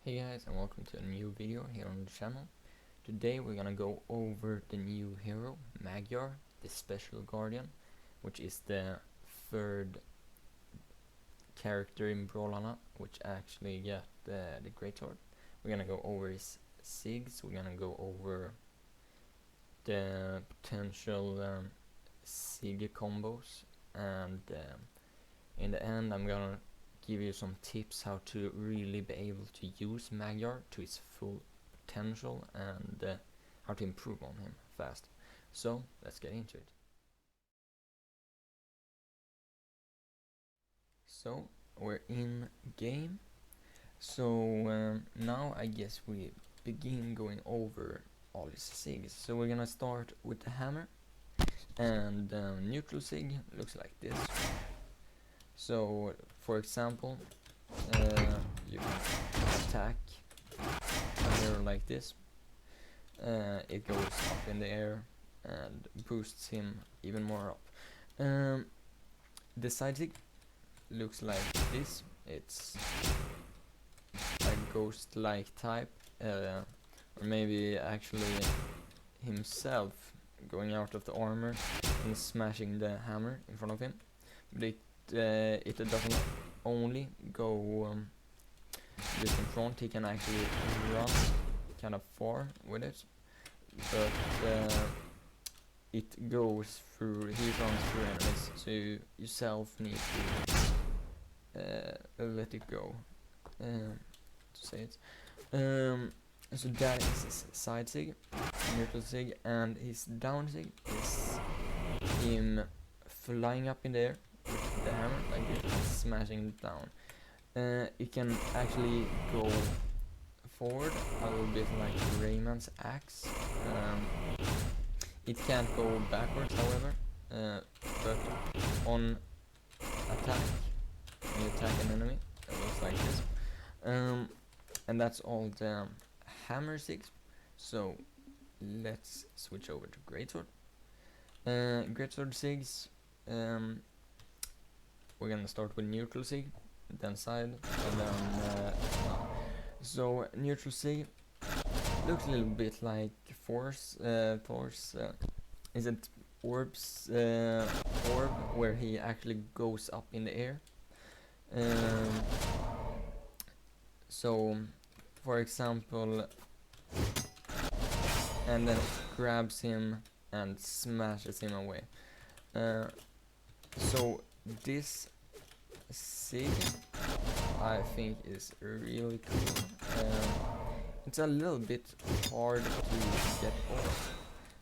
Hey guys, and welcome to a new video here on the channel. Today we're gonna go over the new hero, Magyar, the special guardian, which is the third character in Brawlhalla, which actually got the Greatsword. We're gonna go over his SIGs, we're gonna go over the potential SIG combos, and in the end I'm gonna give you some tips how to really be able to use Magyar to its full potential and how to improve on him fast. So let's get into it. So we're in game. So now I guess we begin going over all his SIGs. So we're gonna start with the hammer, and neutral SIG looks like this. So for example, you can attack a hero like this. It goes up in the air and boosts him even more up. The side sig looks like this. It's a ghost-like type, or maybe actually himself going out of the armor and smashing the hammer in front of him. But it doesn't only go just in front, he can actually run kind of far with it, but it goes through, he runs through enemies, so you yourself need to let it go, to say it. So that is his side sig, neutral sig, and his down sig is him flying up in the air with the hammer like this, smashing it down. It can actually go forward a little bit like Rayman's axe. It can't go backwards, however, but on attack, when you attack an enemy, it looks like this. And that's all the hammer SIGs. So let's switch over to Greatsword. Greatsword SIGs, we're gonna start with neutral SIG, then side, and then so neutral SIG looks a little bit like Thor's is it Orb's orb, where he actually goes up in the air. So for example, and then it grabs him and smashes him away. So this SIG I think is really cool. It's a little bit hard to get off,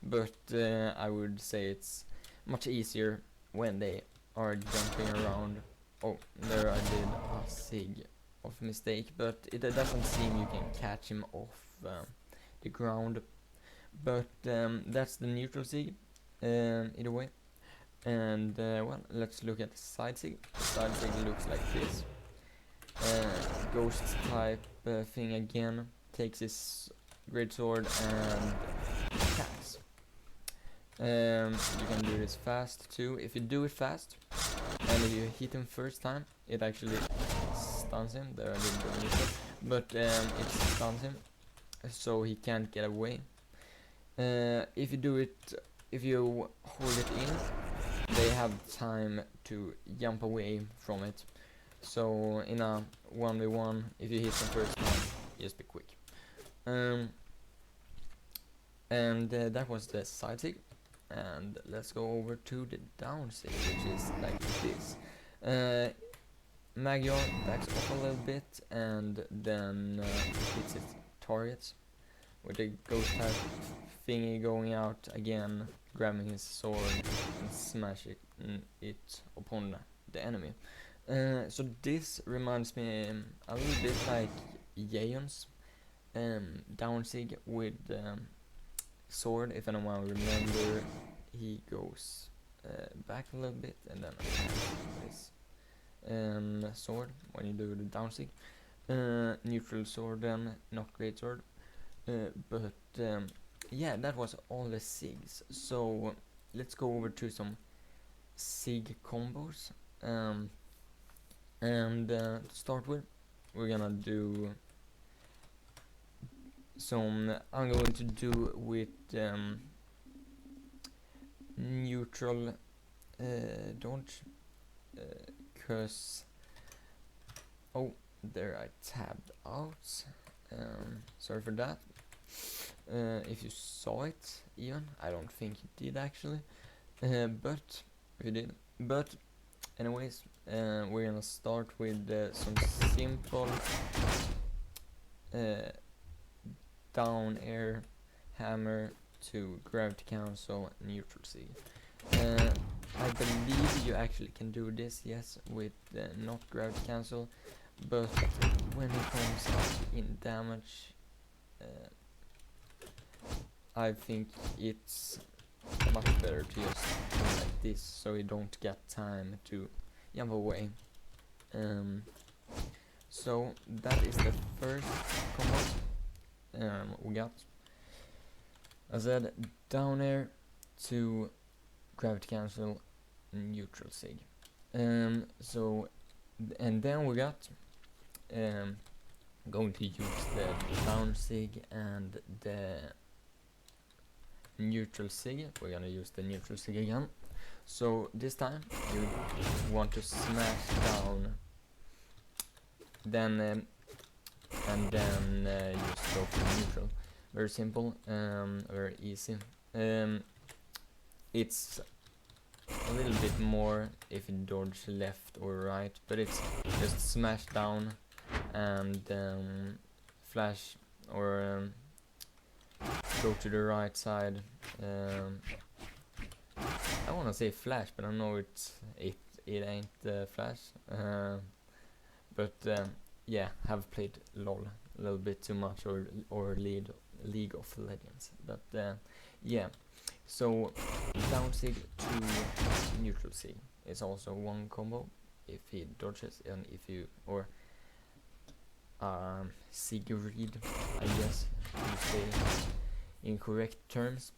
but I would say it's much easier when they are jumping around. Oh, there I did a SIG of mistake, but it doesn't seem you can catch him off the ground. But that's the neutral SIG, either way. And well, let's look at the side sig. The side sig looks like this. Ghost type thing again. Takes his greatsword and attacks. You can do this fast too. If you do it fast, and if you hit him first time, it actually stuns him. There I didn't do anything, but it stuns him, so he can't get away. If you do it, if you hold it in, they have time to jump away from it. So in a 1v1, if you hit them first time, just be quick. And that was the side sig. And let's go over to the down sig, which is like this. Magyar backs off a little bit and then hits its targets with the ghost type thingy going out again, grabbing his sword and smashing it upon the enemy. So this reminds me a little bit like Jaehyun's down sig with sword. If anyone remember, he goes back a little bit and then attacks his sword when you do the down sig. Neutral sword then, not great sword. But yeah, that was all the SIGs. So let's go over to some SIG combos. And to start with, we're gonna do I'm going to do with neutral dodge, cause oh, there I tabbed out. Sorry for that. If you saw it, even I don't think you did actually, but you did. But anyways, we're gonna start with some simple down air hammer to gravity cancel neutral sig. I believe you actually can do this, yes, with not gravity cancel, but when it comes up in damage, I think it's much better to just do like this, so you don't get time to jump away. So that is the first combo we got. I said down air to gravity cancel neutral sig. And then we got going to use the down sig and the neutral sig. We're gonna use the neutral sig again. So this time you want to smash down, then and then just go for neutral. Very simple, very easy. It's a little bit more if you dodge left or right, but it's just smash down and flash or go to the right side. I wanna say flash, but I know it ain't flash. But yeah, have played LOL a little bit too much, or League of Legends. But yeah, so down sig to neutral sig is also one combo if he dodges, and if you or sig read, I guess you say in correct terms.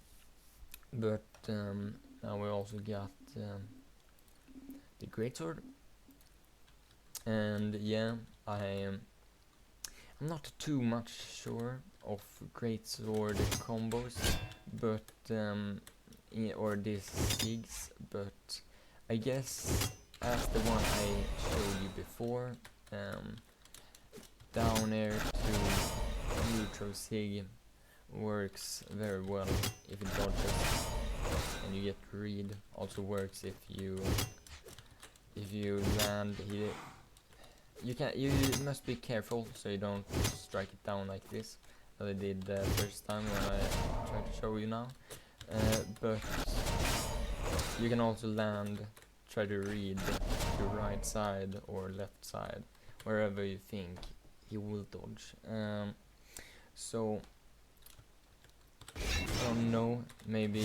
But now we also got the Greatsword, and yeah, I'm not too much sure of Greatsword combos, but or these sigs, but I guess as the one I showed you before, down air to neutral sig works very well if it dodges and you get read. Also works if you land here. You must be careful so you don't strike it down like this, as I did the first time when I tried to show you now. But you can also land, try to read the right side or left side, wherever you think he will dodge. So I don't know, maybe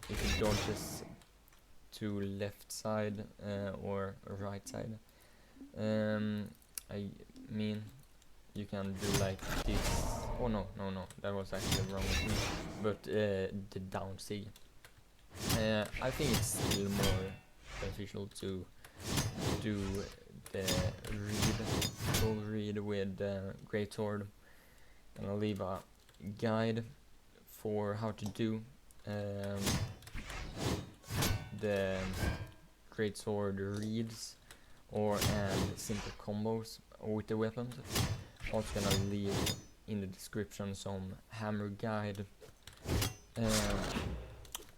if he dodges to left side or right side, I mean you can do like this. Oh no, that was actually wrong with me. But the down sig, I think it's still more beneficial to do the full read with Greatsword. And I'll leave a guide for how to do the Greatsword reads or and simple combos with the weapons. Also gonna leave in the description some hammer guide,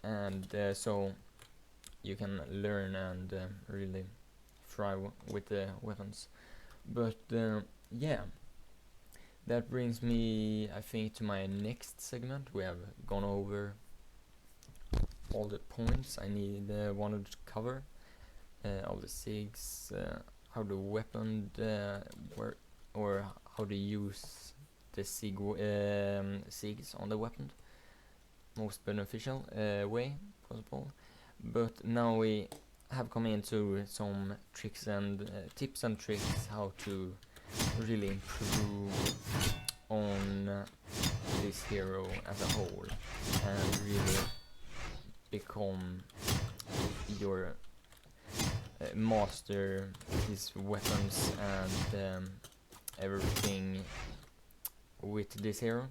and so you can learn and really try with the weapons. But yeah, that brings me, I think, to my next segment. We have gone over all the points I wanted to cover, all the sigs, how the weapon work, or how to use the sigs on the weapon most beneficial way possible. But now we have come into some tricks and tips and tricks how to really improve on this hero as a whole and really become your master his weapons and everything with this hero.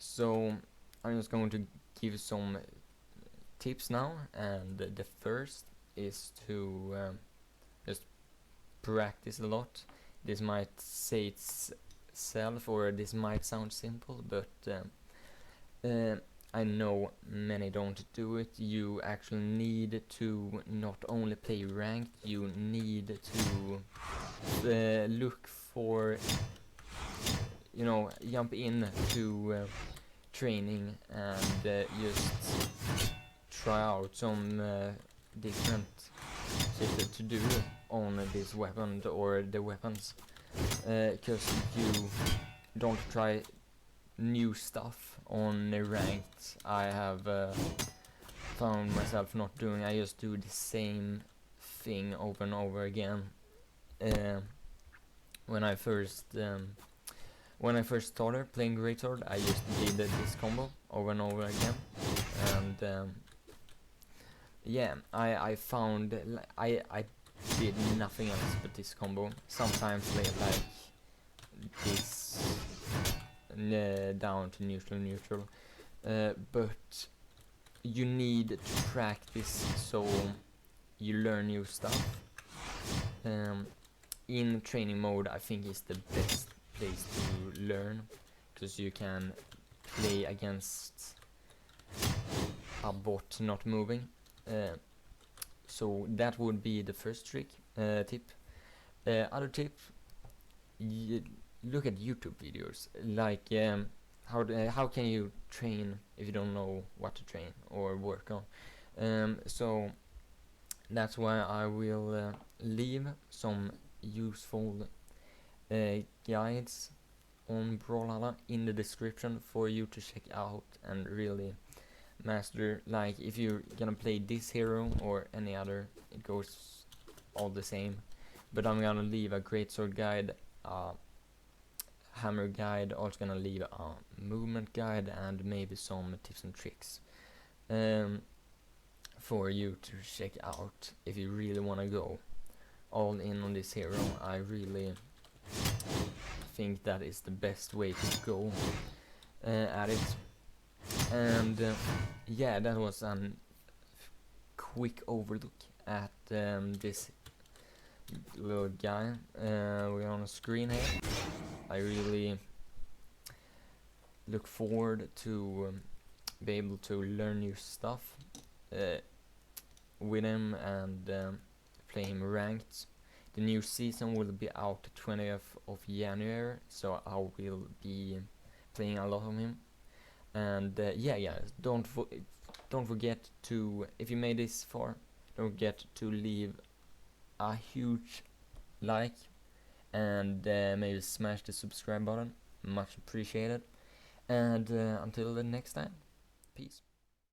So I'm just going to give some tips now, and the first is to just practice a lot. This might say itself, or this might sound simple, but I know many don't do it. You actually need to not only play ranked, you need to look for, you know, jump in to training and just try out some different shit to do on this weapon or the weapons, because you don't try new stuff on the ranked. I have found myself not doing. I just do the same thing over and over again. When I first started playing Greatsword, I just did this combo over and over again, and yeah, I found I did nothing else but this combo. Sometimes like this down to neutral, but you need to practice so you learn new stuff. In training mode, I think is the best place to learn, because you can play against a bot not moving. So that would be the first tip. Other tip, look at YouTube videos. Like how can you train if you don't know what to train or work on? So that's why I will leave some useful guides on Brawlhalla in the description for you to check out and really master. Like if you're gonna play this hero or any other, it goes all the same, but I'm gonna leave a Greatsword guide, hammer guide, also gonna leave a movement guide, and maybe some tips and tricks for you to check out if you really want to go all in on this hero. I really think that is the best way to go at it. And yeah, that was a quick overlook at this little guy we're on the screen here. I really look forward to be able to learn new stuff with him and play him ranked. The new season will be out 20th of January, so I will be playing a lot of him. And yeah, don't forget to, if you made this far, don't forget to leave a huge like and maybe smash the subscribe button. Much appreciated. And until the next time, peace.